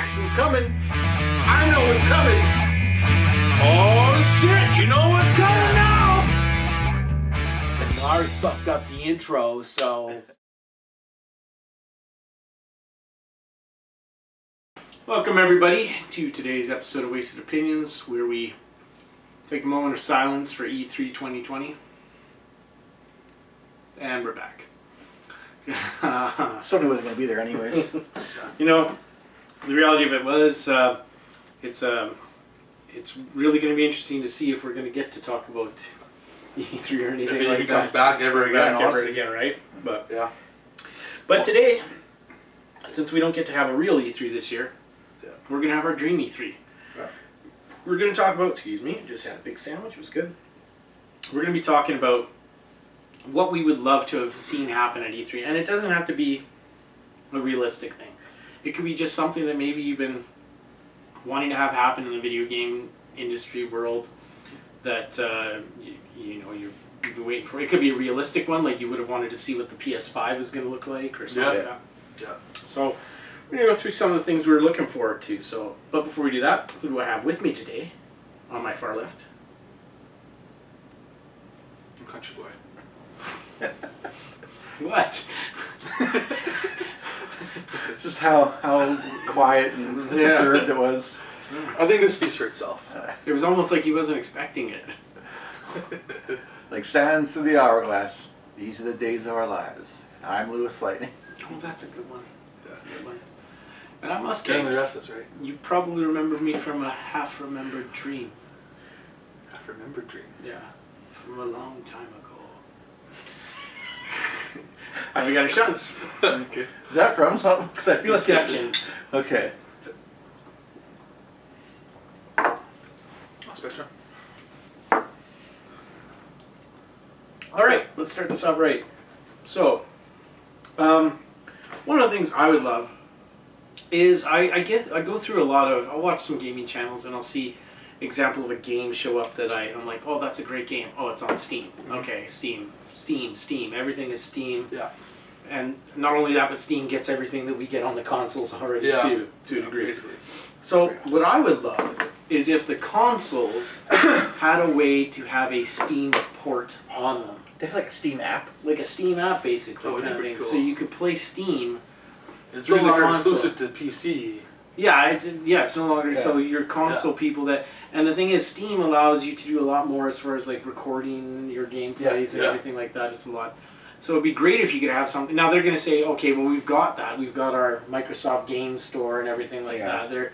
Action's coming. I know what's coming. Oh shit, you know what's coming now. And I already fucked up the intro, so. Welcome everybody to today's episode of Wasted Opinions, where we take a moment of silence for E3 2020. And we're back. Somebody wasn't going to be there anyways. You know, the reality of it was, it's really going to be interesting to see if we're going to get to talk about E3 or anything if like he that. comes back ever again, right? But yeah. But today, since we don't get to have a real E3 this year, we're going to have our dream E3. Yeah. We're going to talk about, excuse me, just had a big sandwich, it was good. We're going to be talking about what we would love to have seen happen at E3. And it doesn't have to be a realistic thing. It could be just something that maybe you've been wanting to have happen in the video game industry world that, you know, you've been waiting for. It could be a realistic one, like you would have wanted to see what the PS5 is going to look like or something like that. Yeah. So we're going to go through some of the things we're looking forward to. So, but before we do that, who do I have with me today on my far left? CountryBoy. What? Just how quiet and reserved it was. I think this speaks for itself. It was almost like he wasn't expecting it. Like sands through the hourglass. These are the days of our lives. I'm LewisLightning. Oh, that's a good one. That's a good one. And I must Getting get the rest, that's right. You probably remember me from a half-remembered dream. Half-remembered dream? Yeah. From a long time ago. Have we got our shots? Okay. Is that from something? Because I feel like Inception. Okay. Spectrum. All right, let's start this off right. So, one of the things I would love is I go through a lot of, I'll watch some gaming channels and I'll see example of a game show up that I'm like, oh, that's a great game. Oh, it's on Steam. Okay, Steam. Everything is Steam. Yeah. And not only that, but Steam gets everything that we get on the consoles already too, to a degree. Basically. So what I would love is if the consoles had a way to have a Steam port on them. They have like a Steam app. Like a Steam app, basically, Oh, kind of thing. cool. So you could play Steam. It's through no the longer console. exclusive to PC. Yeah, it's no longer. Yeah. So your console people that, and the thing is, Steam allows you to do a lot more as far as like recording your gameplays and everything like that. It's a lot. So it'd be great if you could have something. Now they're going to say, okay, well we've got that. We've got our Microsoft Game Store and everything like that. They're,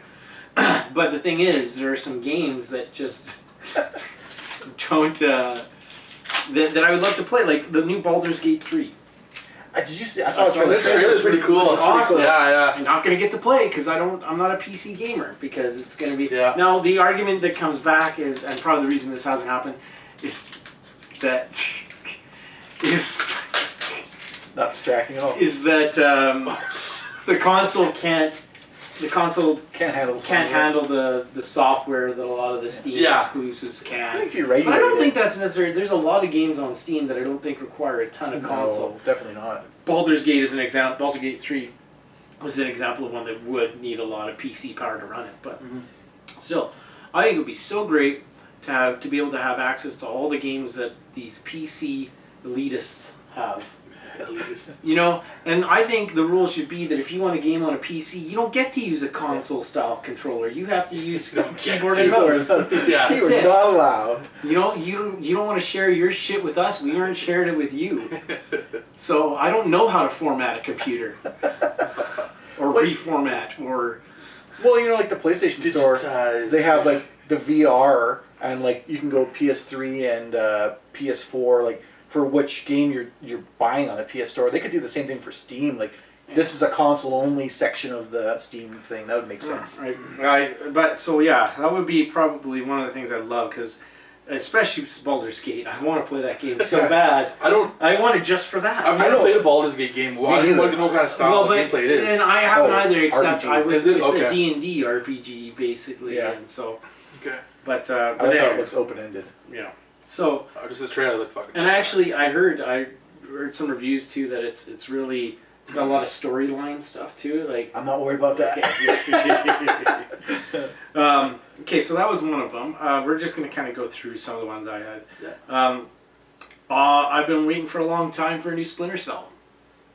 but the thing is, there are some games that just don't. That I would love to play, like the new Baldur's Gate 3. Did you see? I saw The trailer's pretty cool. It's awesome. Yeah, I'm not gonna get to play because I'm not a PC gamer because it's gonna be. Yeah. Now the argument that comes back is, and probably the reason this hasn't happened, is that Not distracting at all. is that the console can't handle the software that a lot of the Steam exclusives I can. think if you But I regulate don't it. think that's necessary. There's a lot of games on Steam that I don't think require a ton of console. No, definitely not. Baldur's Gate is an example. Baldur's Gate 3 is an example of one that would need a lot of PC power to run it. But still, I think it would be so great to be able to have access to all the games that these PC elitists have. You know, and I think the rule should be that if you want a game on a PC, you don't get to use a console-style controller. You have to use keyboard and mouse. Yeah. You That's are it. not allowed. You know, you don't want to share your shit with us. We aren't sharing it with you. So I don't know how to format a computer or reformat or. Well, you know, like the PlayStation Store, Digitize. they have like the VR and like you can go PS3 and PS4 like. For which game you're buying on the PS Store, they could do the same thing for Steam. Like, this is a console-only section of the Steam thing. That would make sense. Right. But so yeah, that would be probably one of the things I love because, especially Baldur's Gate, I want to play that game so bad. I want it just for that. I've never played a Baldur's Gate game. Well, I don't want to know what kind of style of gameplay it is. And I haven't either, it's except RPG. it's Okay. a D&D RPG basically, and so. Okay. But I like how it looks open-ended. Yeah. So. Just the trailer looked fucking. And I heard some reviews too that it's really It's got a lot of storyline stuff too. Like I'm not worried about that. Okay, so that was one of them. We're just going to kind of go through some of the ones I had. Yeah. I've been waiting for a long time for a new Splinter Cell.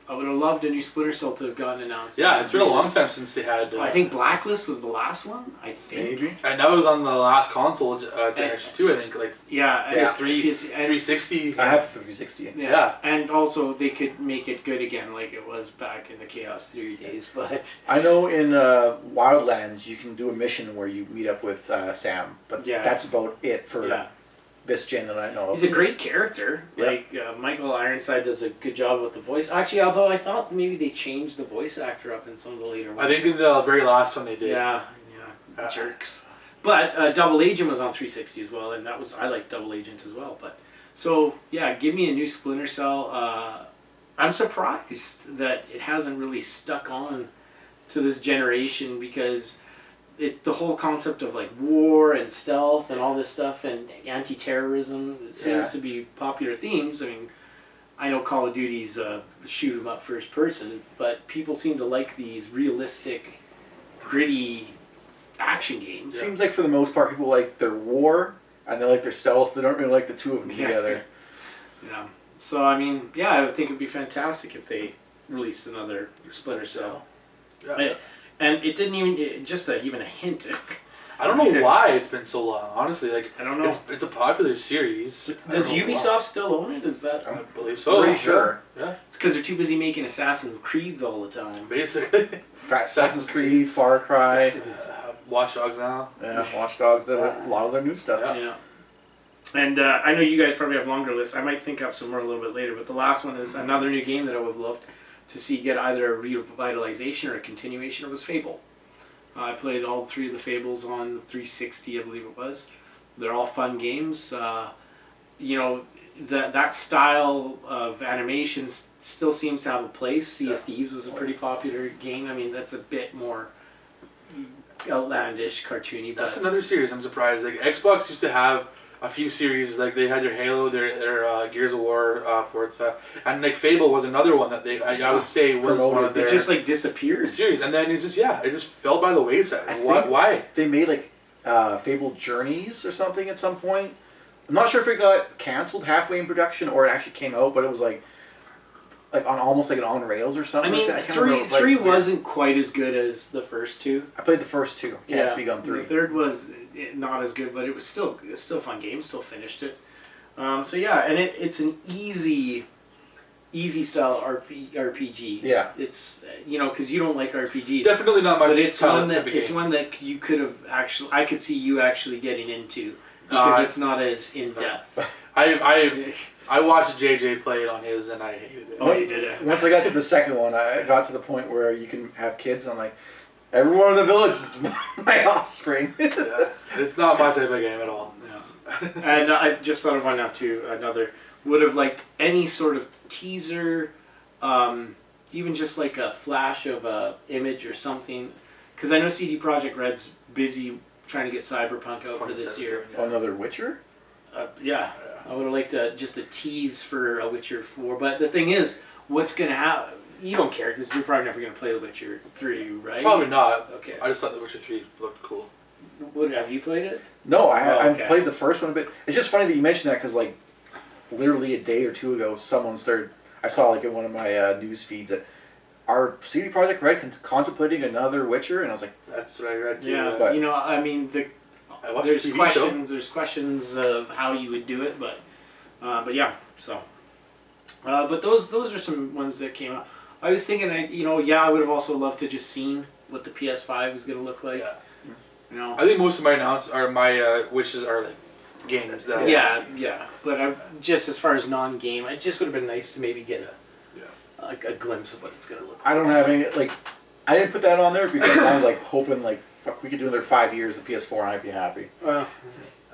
I would have loved a new Splinter Cell to have gotten announced. Yeah, it's been a long time since they had. I think Blacklist was the last one. I think. Maybe. And that was on the last console generation too. I think like PS3, 360. I have 360. Yeah. And also they could make it good again, like it was back in the Chaos Theory days. But I know in Wildlands you can do a mission where you meet up with Sam, but that's about it for this gen that I know of. He's a great character. Yeah. Like Michael Ironside does a good job with the voice. Actually, although I thought maybe they changed the voice actor up in some of the later ones. I think in the very last one they did. Yeah, jerks. But Double Agent was on 360 as well, and I like Double Agent as well. But so yeah, give me a new Splinter Cell. I'm surprised that it hasn't really stuck on to this generation because the whole concept of like war and stealth and all this stuff and anti-terrorism, it seems to be popular themes. I mean, I know Call of Duty's shoot 'em up first person, but people seem to like these realistic, gritty action games. Seems like for the most part people like their war and they like their stealth. They don't really like the two of them together. Yeah. So I mean, I would think it'd be fantastic if they released another Splinter Cell. Yeah. And it didn't even even a hint. I don't know why it's been so long. Honestly, like I don't know. It's a popular series. Does Ubisoft still own it? Is that? I believe so. Pretty sure. Yeah. It's because they're too busy making Assassin's Creeds all the time. Basically. Assassin's Creed, Far Cry, Watch Dogs now. Yeah, Watch Dogs. A lot of their new stuff. Yeah. And I know you guys probably have longer lists. I might think up some more a little bit later. But the last one is another new game that I would have loved to see get either a revitalization or a continuation. It was Fable. I played all three of the Fables on 360, I believe it was. They're all fun games. You know, that style of animation still seems to have a place. Sea of Thieves was a pretty popular game. I mean, that's a bit more outlandish, cartoony. But that's another series. I'm surprised. Like Xbox used to have a few series, like they had their Halo, their Gears of War, Forza, and like Fable was another one that I would say was one of their. It just like disappeared. Series, and then it just fell by the wayside. Why? They made like Fable Journeys or something at some point. I'm not sure if it got canceled halfway in production or it actually came out, but it was like on almost like an on rails or something. I mean, like that. three wasn't quite as good as the first two. I played the first two. Can't speak on 3. The third was not as good, but it was still a fun game. Still finished it. So yeah, and it's an easy style RPG. Yeah. It's because you don't like RPGs. Definitely not my. But it's one that you could have actually. I could see you actually getting into because it's not as in depth. I watched JJ play it on his and I hated it. Oh, you did it. Once I got to the second one, I got to the point where you can have kids, and I'm like, everyone in the village is my offspring. It's not my type of game at all. Yeah. And I just thought of one now too. Another would have liked any sort of teaser, even just like a flash of a image or something, because I know CD Projekt Red's busy trying to get Cyberpunk out for this year. Another Witcher? Yeah. I would have liked just a tease for a Witcher 4, but the thing is, what's going to happen? You don't care because you're probably never going to play The Witcher 3, right? Probably not. Okay. I just thought The Witcher 3 looked cool. What, have you played it? No, I played the first one a bit. It's just funny that you mentioned that because like literally a day or two ago, I saw like in one of my news feeds that are CD Projekt Red contemplating another Witcher, and I was like, that's what I read too. Yeah, but, I mean, there's questions of how you would do it, but yeah, so. But those are some ones that came out. I was thinking, I would have also loved to just seen what the PS5 is going to look like. Yeah. I think most of my wishes are like games that. Yeah. But just as far as non-game, it just would have been nice to maybe get a glimpse of what it's going to look like. I don't have any I didn't put that on there because I was like hoping like we could do another 5 years of PS4 and I'd be happy.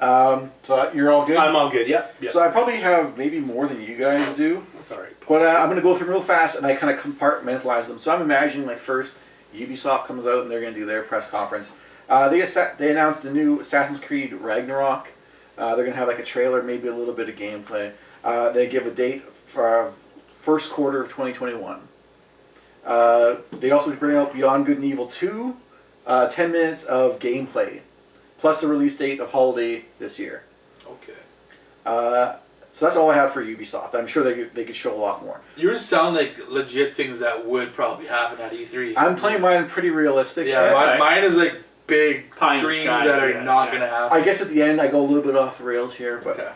So you're all good? I'm all good, yeah. So I probably have maybe more than you guys do. That's all right. But I'm going to go through real fast and I kind of compartmentalize them. So I'm imagining like first Ubisoft comes out and they're going to do their press conference. They announced the new Assassin's Creed Ragnarok. They're going to have like a trailer, maybe a little bit of gameplay. They give a date for first quarter of 2021. They also bring out Beyond Good and Evil 2, 10 minutes of gameplay, plus a release date of holiday this year. Okay. So that's all I have for Ubisoft. I'm sure they could show a lot more. Yours sound like legit things that would probably happen at E3. I'm playing mine pretty realistic. Yeah, mine is like big Pie in the dreams sky, that are not going to happen. I guess at the end I go a little bit off the rails here, but Okay.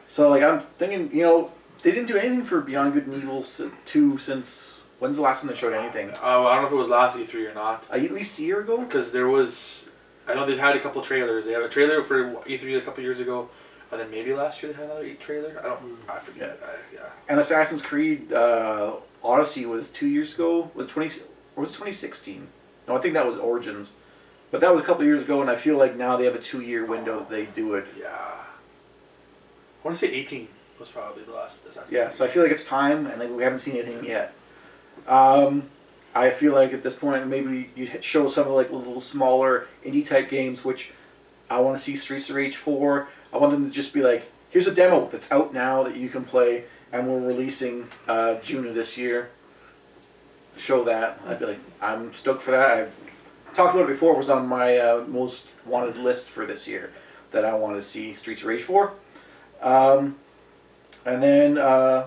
so like I'm thinking, you know, they didn't do anything for Beyond Good and Evil 2 since when's the last time they showed anything? I don't know if it was last E3 or not. At least a year ago. Because there was, I know they've had a couple trailers. They have a trailer for E3 a couple years ago, and then maybe last year they had another trailer. I forget. Yeah. And Assassin's Creed Odyssey was 2 years ago. Was 2016? No, I think that was Origins. But that was a couple years ago, and I feel like now they have a 2-year window that they do it. Yeah. I want to say 18 was probably the last Assassin's Yeah, Creed. so I feel like it's time, and like we haven't seen anything yet. I feel like at this point maybe you show some of like little smaller indie type games, which I want to see Streets of Rage 4. I want them to just be like, here's a demo that's out now that you can play, and we're releasing June of this year. Show that. I'd be like, I'm stoked for that. I've talked about it before. It was on my most wanted list for this year that I want to see Streets of Rage 4. And then I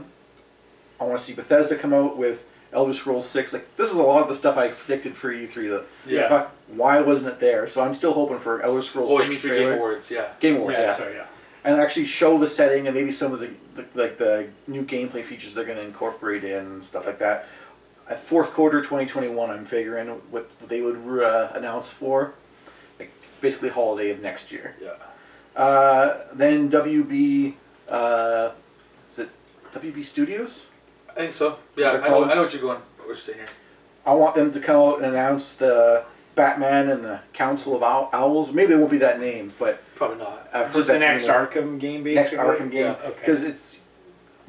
want to see Bethesda come out with Elder Scrolls 6. Like, this is a lot of the stuff I predicted for E3. Yeah. Why wasn't it there? So I'm still hoping for Elder Scrolls 6 you mean for trailer. Game Awards, yeah. Game Awards, yeah. Sorry, yeah. And actually show the setting and maybe some of the new gameplay features they're going to incorporate in and stuff like that. At fourth quarter 2021, I'm figuring what they would announce for, like basically holiday of next year. Yeah. Then WB, is it WB Studios? I think so. Yeah, they're I know called? what you're going. What you're saying here. I want them to come out and announce the Batman and the Council of Owls. Maybe it won't be that name, but Probably not. I've heard Just the that's next gonna Arkham game, be the next basically? Arkham game. Yeah, okay. Because it's,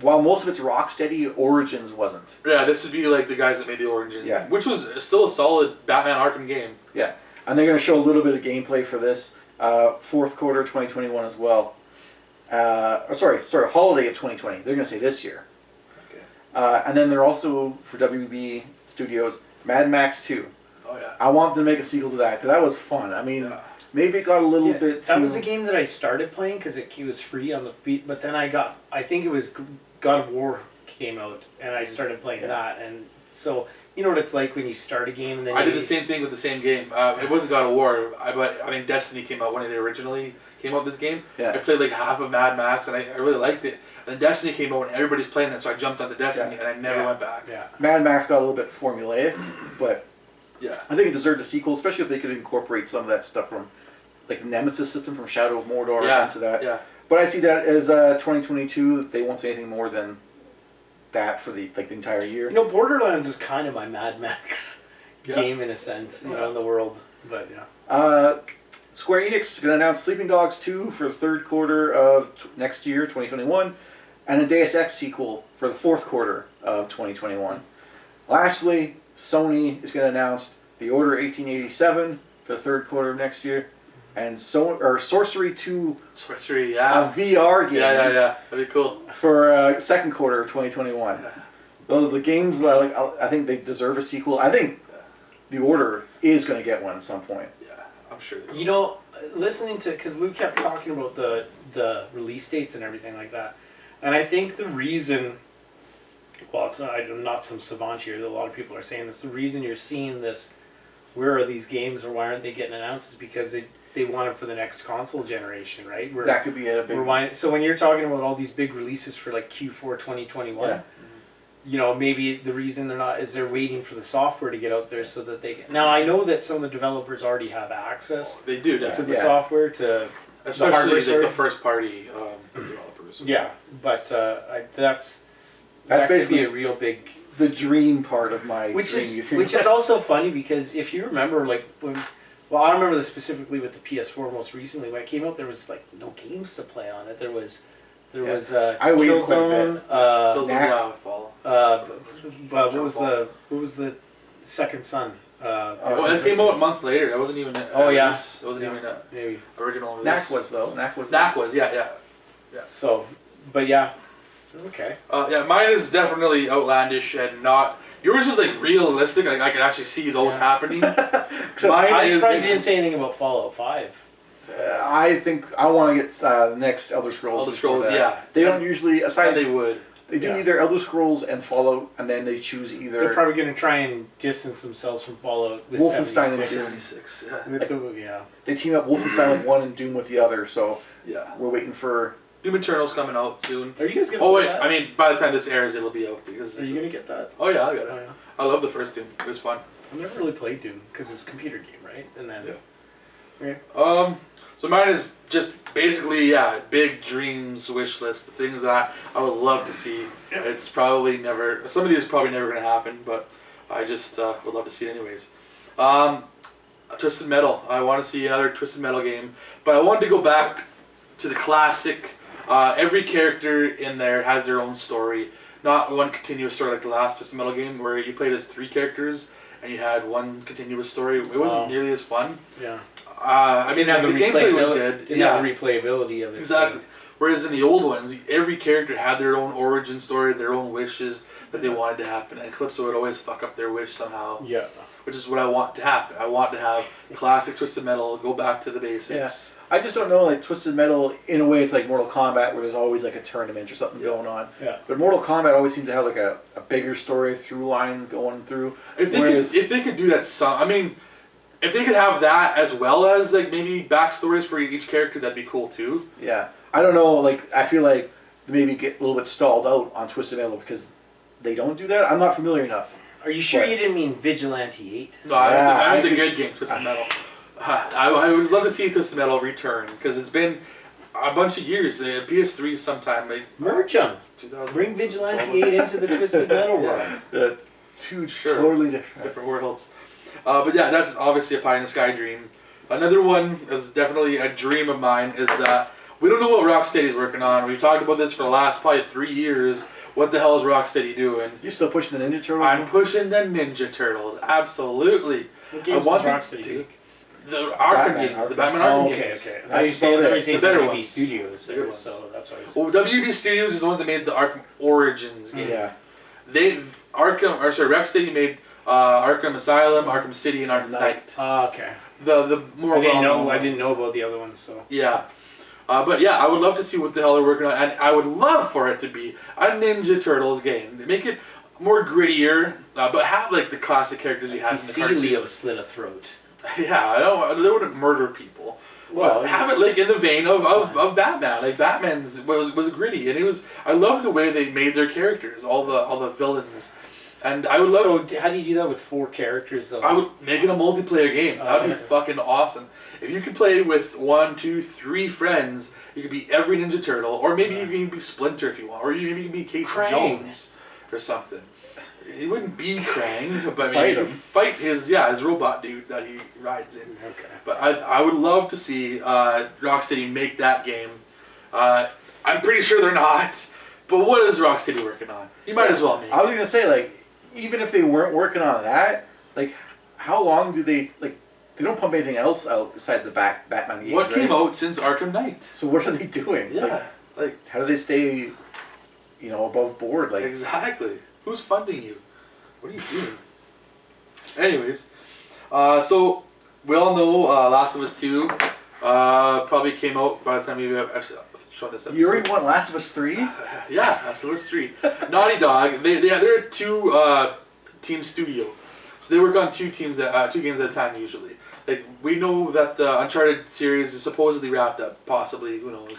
while most of it's Rocksteady, Origins wasn't. Yeah, this would be like the guys that made the Origins. Yeah. Which was still a solid Batman Arkham game. Yeah, and they're going to show a little bit of gameplay for this fourth quarter 2021 as well. Sorry, holiday of 2020. They're going to say this year. Okay. And then they're also, for WB Studios, Mad Max 2. Oh yeah. I want them to make a sequel to that, because that was fun. I mean, maybe it got a little bit too... That was a game that I started playing because it was free on the beat, but then I think it was God of War came out, and I started playing that, and so... You know what it's like when you start a game and then I did the same thing with the same game. It wasn't God of War, but I mean Destiny came out when it originally came out. This game, Yeah. I played like half of Mad Max, and I really liked it. And then Destiny came out, and everybody's playing that, so I jumped onto Destiny, and I never went back. Yeah. Mad Max got a little bit formulaic, but Yeah. I think it deserved a sequel, especially if they could incorporate some of that stuff from, like the Nemesis system from Shadow of Mordor into that. Yeah. But I see that as 2022. They won't say anything more than that for the entire year. You know, Borderlands is kind of my Mad Max Yeah. game in a sense, you know, in the world. But yeah. Square Enix is going to announce Sleeping Dogs 2 for the third quarter of next year, 2021, and a Deus Ex sequel for the fourth quarter of 2021. Lastly, Sony is going to announce The Order 1887 for the third quarter of next year, and Sorcery 2, Sorcery, a yeah. VR game, Yeah. That'd be cool. for second quarter of 2021. Those are the games that I think they deserve a sequel. I think The Order is going to get one at some point. Yeah, I'm sure. You know, listening to, because Lou kept talking about the release dates and everything like that, and I think the reason, well, it's not, I'm not some savant here, a lot of people are saying this, the reason you're seeing this, where are these games or why aren't they getting announced, is because they want it for the next console generation, right? That could be a big... So when you're talking about all these big releases for like Q4 2021, Yeah. you know, maybe the reason they're not is they're waiting for the software to get out there so that they can... Now, I know that some of the developers already have access They do, to definitely. the software, to Especially hardware like side. the first party developers. yeah, but that's That's that could basically be a real big... the dream part of my Which dream. is also funny because if you remember, like, when... Well, I remember this specifically with the PS4 most recently. When it came out, there was, like, no games to play on it. There was I waited quite a Killzone, bit. Killzone, fall. what was the Second Son? Oh, it came out months later. That wasn't even. Oh, yeah. It wasn't even a Maybe. original release. Knack was though. Knack was. Yeah. So, but yeah, okay. Yeah, mine is definitely outlandish and not Yours is like realistic. Like I can actually see those happening. Mine I'm is. surprised you didn't say anything about Fallout 5. I think I want to get the next Elder Scrolls. Elder Scrolls, yeah. They don't usually aside. They would. They do either Elder Scrolls and Fallout, and then they choose either. They're probably going to try and distance themselves from Fallout with Wolfenstein 76. Yeah. With the, They team up Wolfenstein with one and Doom with the other. So yeah, we're waiting for. Doom Eternal's coming out soon. Are you guys gonna? Oh wait, I mean by the time this airs, it'll be out because. Are you gonna get that? Oh yeah, I got it. Oh, yeah. I love the first Doom. It was fun. I've never really played Doom because it was a computer game, right? And then. Yeah. So mine is just basically big dreams, wish list, the things that I would love to see. Yeah. It's probably never. Some of these are probably never gonna happen, but I just would love to see it anyways. Twisted Metal. I want to see another Twisted Metal game, but I wanted to go back to the classic. Every character in there has their own story, not one continuous story like the last Twisted Metal game where you played as 3 characters and you had one continuous story. It wasn't nearly as fun. Yeah. I mean, the gameplay was good. Didn't have the replayability of it. Exactly. Whereas in the old ones, every character had their own origin story, their own wishes that they wanted to happen, and Calypso would always fuck up their wish somehow. Yeah. Which is what I want to happen. I want to have classic Twisted Metal, go back to the basics. Yeah. I just don't know, like Twisted Metal, in a way it's like Mortal Kombat where there's always like a tournament or something going on. Yeah. But Mortal Kombat always seems to have like a bigger story through line going through. If they could do that if they could have that as well as like maybe backstories for each character, that'd be cool too. Yeah. I don't know, like I feel like they maybe get a little bit stalled out on Twisted Metal because they don't do that. I'm not familiar enough. Are you sure you didn't mean Vigilante 8? No, I meant the good game, Twisted Metal. I would love to see Twisted Metal return because it's been a bunch of years. PS3 sometime. Merge them. Bring Vigilante 8 into the Twisted Metal world. Two totally different worlds. But yeah, that's obviously a pie in the sky dream. Another one is definitely a dream of mine is we don't know what Rocksteady's working on. We've talked about this for the last probably 3 years. What the hell is Rocksteady doing? You're still pushing the Ninja Turtles? I'm pushing the Ninja Turtles, absolutely. What games does Rocksteady do? The Arkham games, the Batman Arkham games. Okay. That's the better WB ones. Studios The good there, ones. so that's why I was... Well, WB Studios is the ones that made the Arkham Origins game. Yeah. Rocksteady made Arkham Asylum, Arkham City, and Arkham Knight. Okay. The more I didn't know about the other ones, so... Yeah. But yeah, I would love to see what the hell they're working on, and I would love for it to be a Ninja Turtles game. Make it more grittier, but have like the classic characters you had in the cartoon. Leo slit a throat. Yeah, they wouldn't murder people. Well, but have it like in the vein of Batman. Like Batman's was gritty, and it was. I love the way they made their characters, all the villains, and I would love. So how do you do that with 4 characters? Though? I would make it a multiplayer game. That would be fucking awesome. If you could play with 1, 2, 3 friends, you could be every Ninja Turtle, or maybe you can be Splinter if you want, or maybe you can be Casey Jones or something. He wouldn't be Krang, but I mean, you fight his robot dude that he rides in. Okay. But I would love to see Rocksteady make that game. I'm pretty sure they're not. But what is Rocksteady working on? You might as well make it. I was gonna say, like, even if they weren't working on that, like, how long do they like? They don't pump anything else out besides the Batman games. What came out since Arkham Knight? So what are they doing? Yeah, like how do they stay, above board? Like exactly. Who's funding you? What are you doing? Anyways, so we all know Last of Us 2 probably came out by the time we have shown this episode. You already want Last of Us 3? Yeah, Last of Us 3. Naughty Dog. They're a 2-team studio, so they work on 2 games at a time usually. Like we know that the Uncharted series is supposedly wrapped up, possibly. Who knows?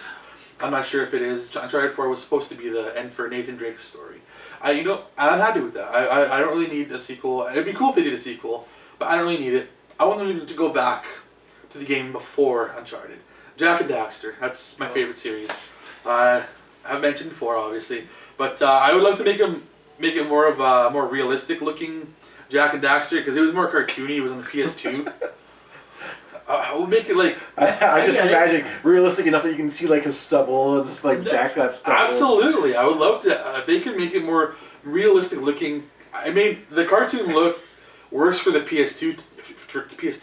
I'm not sure if it is. Uncharted 4 was supposed to be the end for Nathan Drake's story. I'm happy with that. I don't really need a sequel. It'd be cool if they did a sequel, but I don't really need it. I want them to go back to the game before Uncharted. Jak and Daxter. That's my favorite series. I've mentioned before, obviously, but I would love to make it more of a more realistic looking Jak and Daxter because it was more cartoony. It was on the PS2. We'll make it like I just imagine realistic enough that you can see like his stubble and just like Jack's got stubble. Absolutely, I would love to if they could make it more realistic looking. I mean, the cartoon look works for the PS2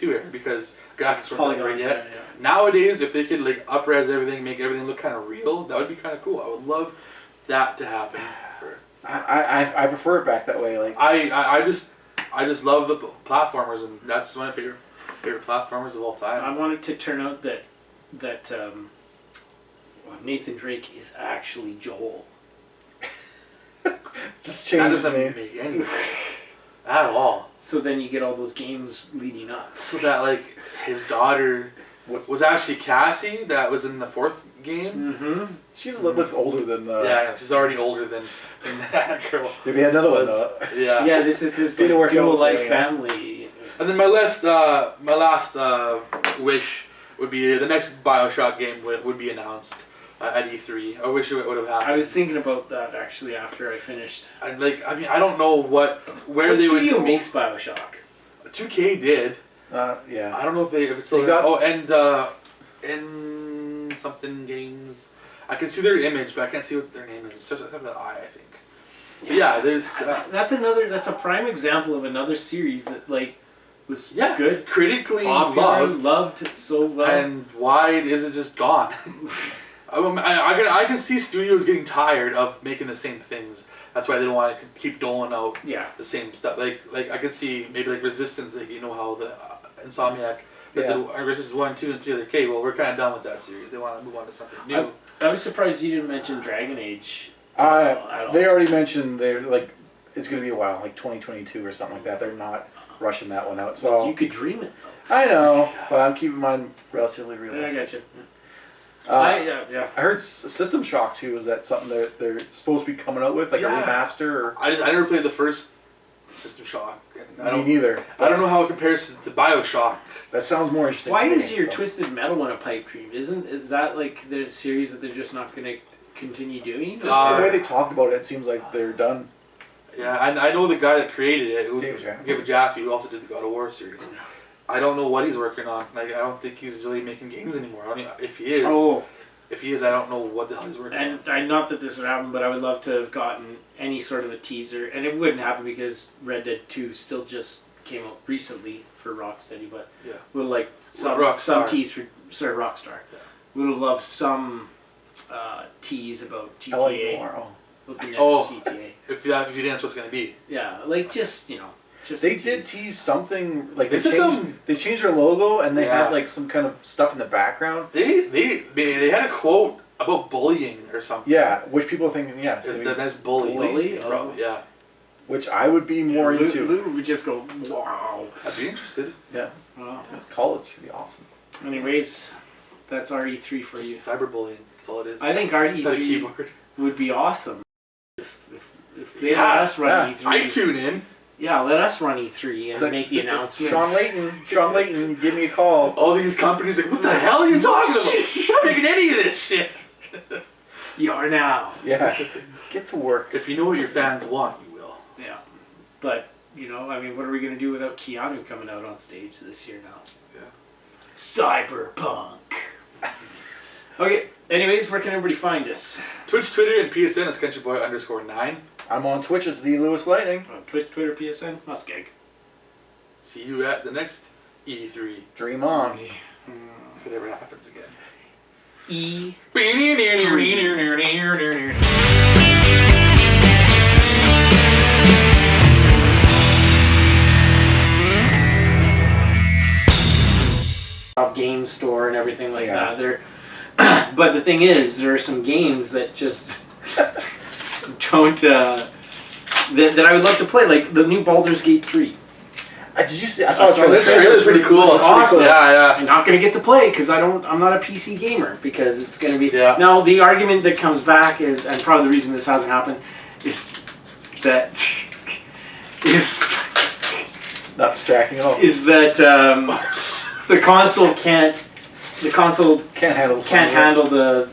era because graphics weren't that great yet. Yeah. Nowadays, if they could like up-res everything, make everything look kind of real, that would be kind of cool. I would love that to happen. I prefer it back that way. Like I just love the platformers, and that's one of my favorite platformers of all time. I want it to turn out that Nathan Drake is actually Joel. just That change his doesn't name. make any sense at all. So then you get all those games leading up. So that like his daughter was actually Cassie, that was in the fourth game. Mm-hmm. She looks older than the. Yeah, I know, she's already older than that girl. Maybe another one. Was, Though. yeah. This is his Didn't work out dual for life me, yeah. family. And then my last wish would be the next BioShock game would be announced at E3. I wish it would have happened. I was thinking about that actually after I finished. I don't know where What they would studio go. makes BioShock? 2K did. Yeah. I don't know if it's still They got- in something games. I can see their image, but I can't see what their name is. It starts with that I think. But yeah, there's That's a prime example of another series that like was good, critically popular, loved, loved so well. and why is it just gone? I can see studios getting tired of making the same things. That's why they don't want to keep doling out the same stuff. Like I could see maybe like Resistance, like you know how the Insomniac did Resistance 1, 2, and 3. Like, okay, well we're kind of done with that series. They want to move on to something new. I was surprised you didn't mention Dragon Age. They already mentioned they're like it's going to be a while, like 2022 or something like that. They're not rushing that one out. So You could dream it though. I know, but I'm keeping mine relatively I realistic. got you. I heard System Shock 2 is that something they're supposed to be coming out with, like a remaster? Or? I never played the first System Shock. And Me neither. I don't know how it compares to BioShock. That sounds more interesting. Why to is me, your so. Twisted Metal one a pipe dream? Is that like the series that they're just not going to continue doing? Just the way they talked about it, it seems like they're done. Yeah, I know the guy that created it, David Jaffe. David Jaffe, who also did the God of War series. I don't know what he's working on. Like, I don't think he's really making games anymore. If he is, I don't know what the hell he's working on. And not that this would happen, but I would love to have gotten any sort of a teaser, and it wouldn't happen because Red Dead 2 still just came out recently for Rocksteady, but we'll like some tease for Rockstar. Yeah. We would love some tease about GTA. With the next GTA. If you dance, what's gonna be? Yeah, like just They did tease something like This they is changed their logo and they had like some kind of stuff in the background. They had a quote about bullying or something. Yeah, which people are thinking Is the next bully? Yeah. Which I would be more into. Lou would just go, wow. I'd be interested. Yeah. Wow. College should be awesome. Anyways, that's our E3 for you. Cyberbullying. That's all it is. I think our Instead of E3 keyboard. would be awesome if they let us run E3. I tune in. Yeah, let us run E3 and make the announcements. Sean Layton, give me a call. All these companies like, what the hell are you talking about? You're not making any of this shit. You are now. Yeah. Get to work. If you know what your fans want, you will. Yeah. But, I mean, what are we going to do without Keanu coming out on stage this year now? Yeah. Cyberpunk. Okay, anyways, where can everybody find us? Twitch, Twitter, and PSN is CountryBoy_9. I'm on Twitch as the LewisLightning. On Twitch, Twitter, PSN, MussKeg. See you at the next E3. Dream on. If it ever happens again. E3. Game store and everything like that. But the thing is, there are some games that just don't that I would love to play, like the new Baldur's Gate 3. Did you see? I saw the trailer's pretty cool. It's awesome. Yeah. I'm not gonna get to play because I'm not a PC gamer because it's gonna be. Yeah. Now the argument that comes back is, and probably the reason this hasn't happened, is that not distracting at all. is that the console can't Can't handle the